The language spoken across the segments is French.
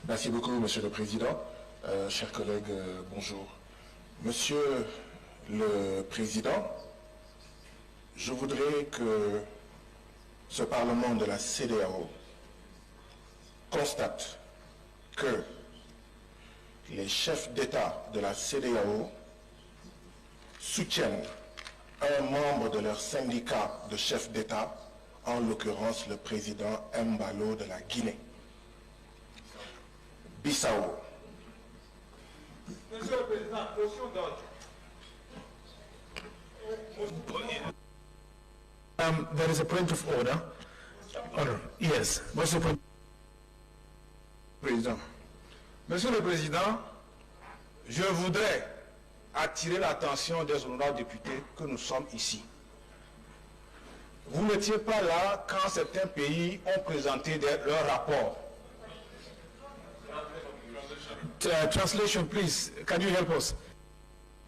Merci beaucoup, Monsieur le Président. Chers collègues, bonjour. Monsieur le Président, je voudrais que ce Parlement de la CEDEAO constate que les chefs d'État de la CEDEAO soutiennent un membre de leur syndicat de chefs d'État, en l'occurrence le président Embalo de la Guinée. Bissau. Monsieur le Président, motion d'ordre. There is a point of order. Yes, what's the point? Président. Monsieur le Président, je voudrais attirer l'attention des honorables députés que nous sommes ici. Vous n'étiez pas là quand certains pays ont présenté leurs rapports. Translation, please. Can you help us?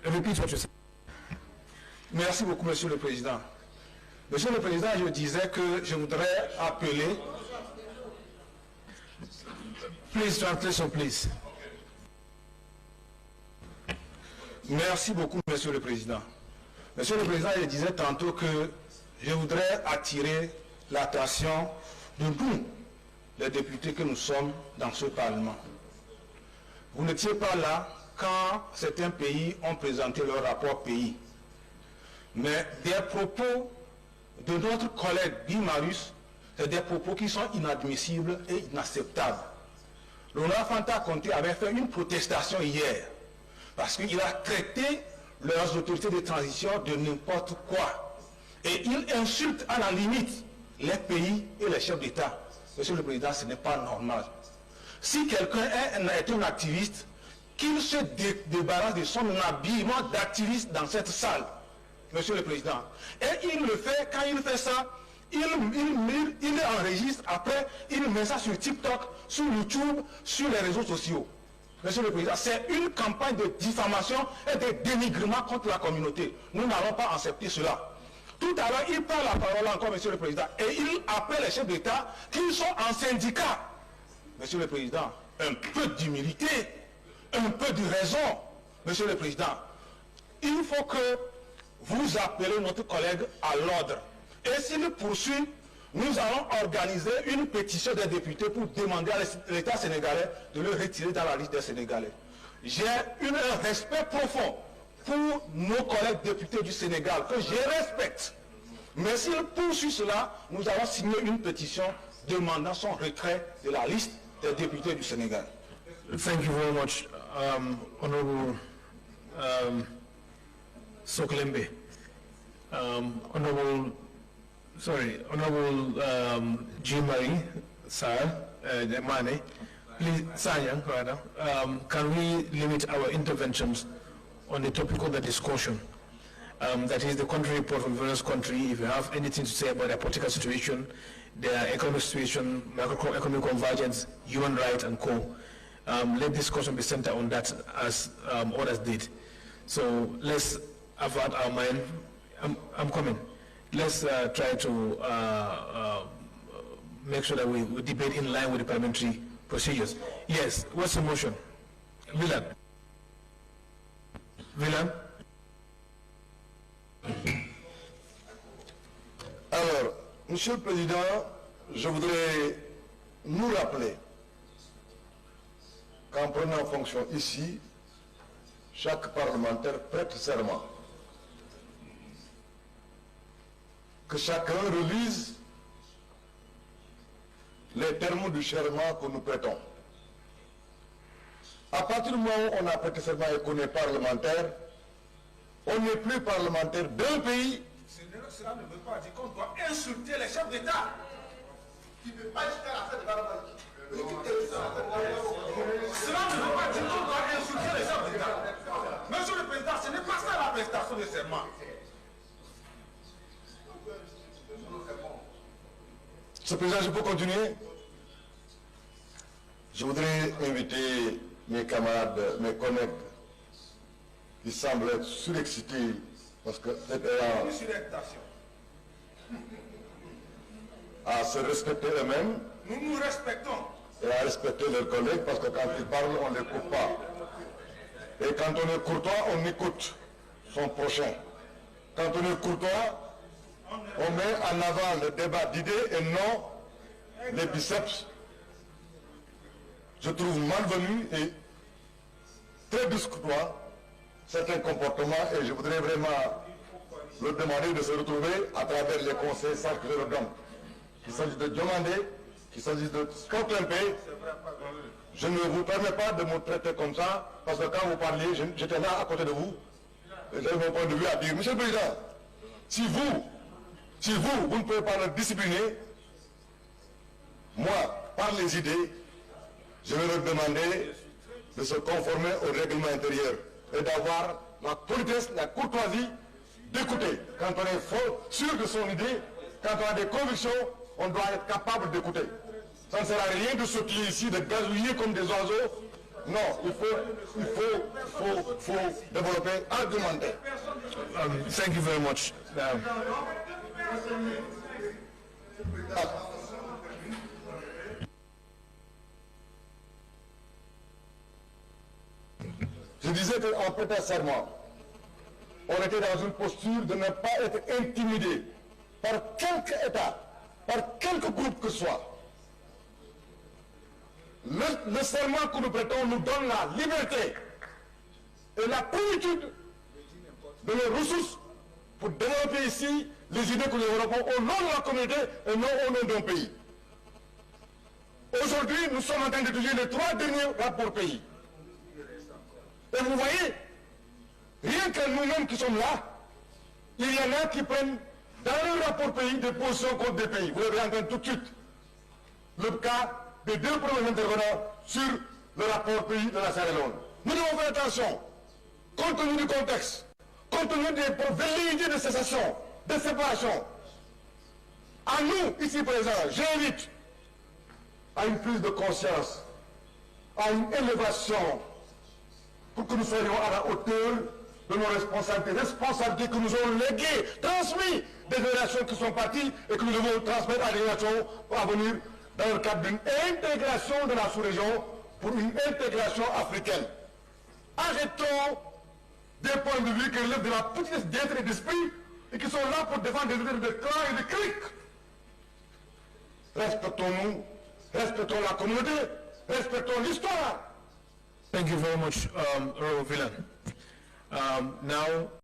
Repeat what you said. Merci beaucoup, Monsieur le Président. Monsieur le Président, je disais que je voudrais appeler... Please, translation, please. Merci beaucoup, Monsieur le Président. Monsieur le Président, je disais tantôt que je voudrais attirer l'attention de nous, les députés que nous sommes dans ce Parlement. Vous n'étiez pas là quand certains pays ont présenté leur rapport pays. Mais des propos de notre collègue Guy Marius, c'est des propos qui sont inadmissibles et inacceptables. L'honorable Fanta Conté avait fait une protestation hier parce qu'il a traité leurs autorités de transition de n'importe quoi. Et il insulte à la limite les pays et les chefs d'État. Monsieur le Président, ce n'est pas normal. Si quelqu'un est un activiste, qu'il se débarrasse de son habillement d'activiste dans cette salle, Monsieur le Président. Et il le fait, quand il fait ça, il enregistre, après, il met ça sur TikTok, sur YouTube, sur les réseaux sociaux. Monsieur le Président, c'est une campagne de diffamation et de dénigrement contre la communauté. Nous n'allons pas accepter cela. Tout à l'heure, il prend la parole encore, Monsieur le Président, et il appelle les chefs d'État qui sont en syndicat. Monsieur le Président, un peu d'humilité, un peu de raison, Monsieur le Président. Il faut que vous appelez notre collègue à l'ordre. Et s'il poursuit, nous allons organiser une pétition des députés pour demander à l'État sénégalais de le retirer dans la liste des Sénégalais. J'ai un respect profond pour nos collègues députés du Sénégal, que je respecte. Mais s'il poursuit cela, nous allons signer une pétition demandant son retrait de la liste des députés du Sénégal. Thank you very much, Honorable Sokolembe. Honorable Jean-Marie Mane, please, Sanyang, rather, can we limit our interventions on the topic of the discussion? That is the country report from various countries. If you have anything to say about their political situation, their economic situation, macroeconomic convergence, human rights, and co. Let discussion be centered on that as others did. So let's avert our mind. I'm coming. Let's try to make sure that we debate in line with the parliamentary procedures. Yes, what's the motion? Villan. Alors, Monsieur le Président, je voudrais nous rappeler qu'en prenant fonction ici, chaque parlementaire prête serment. Que chacun relise les termes du serment que nous prêtons. À partir du moment où on a prêté serment et qu'on est parlementaire, on n'est plus parlementaire d'un pays. Cela ne veut pas dire qu'on doit insulter les chefs d'État. Qui ne peut pas jusqu'à la fête de Cela ne veut pas dire qu'on doit insulter les chefs d'État. Monsieur le Président, ce n'est pas ça la prestation de serment. Monsieur le Président, je peux continuer? Je voudrais inviter mes camarades, mes collègues qui semblent être surexcités Parce que à se respecter eux-mêmes. Nous nous respectons. Et à respecter leurs collègues, parce que quand ils parlent, on ne les coupe pas. Et quand on est courtois, on écoute son prochain. Quand on est courtois, on met en avant le débat d'idées et non les biceps. Je trouve malvenu et très discourtois certains comportements et je voudrais vraiment leur demander de se retrouver à travers les conseils sans que je leur donne. Qu'il s'agisse de demander, qu'il s'agisse de contempler, je ne vous permets pas de me traiter comme ça, parce que quand vous parliez, j'étais là à côté de vous, et j'avais mon point de vue à dire, Monsieur le Président, si vous ne pouvez pas le discipliner, moi, par les idées, je vais leur demander de se conformer au règlement intérieur et d'avoir la politesse, la courtoisie d'écouter. Quand on est fort, sûr de son idée, quand on a des convictions, on doit être capable d'écouter. Ça ne sert à rien de sortir ici, de gazouiller comme des oiseaux. Non, il faut développer, argumenter. Thank you very much. Je disais qu'en prêtant serment, on était dans une posture de ne pas être intimidé par quelque État, par quelque groupe que ce soit. Le serment que nous prêtons nous donne la liberté et la plénitude de nos ressources pour développer ici les idées que nous développons au nom de la communauté et non au nom d'un pays. Aujourd'hui, nous sommes en train d'étudier les 3 derniers rapports pays. Et vous voyez, rien que nous-mêmes qui sommes là, il y en a qui prennent dans le rapport pays des positions contre des pays. Vous allez entendre tout de suite le cas des 2 premiers intervenants sur le rapport pays de la Sierra Leone. Nous devons faire attention, compte tenu du contexte, compte tenu des velléités de cessation, de séparation. À nous, ici présents, j'invite à une prise de conscience, à une élévation, pour que nous soyons à la hauteur de nos responsabilités que nous avons léguées, transmises des générations qui sont parties et que nous devons transmettre à des générations à venir dans le cadre d'une intégration de la sous-région pour une intégration africaine. Arrêtons des points de vue qui relèvent de la petitesse d'être et d'esprit et qui sont là pour défendre des intérêts de clans et de clics. Respectons-nous, respectons la communauté, respectons l'histoire. Thank you very much, Earl Villan. Now,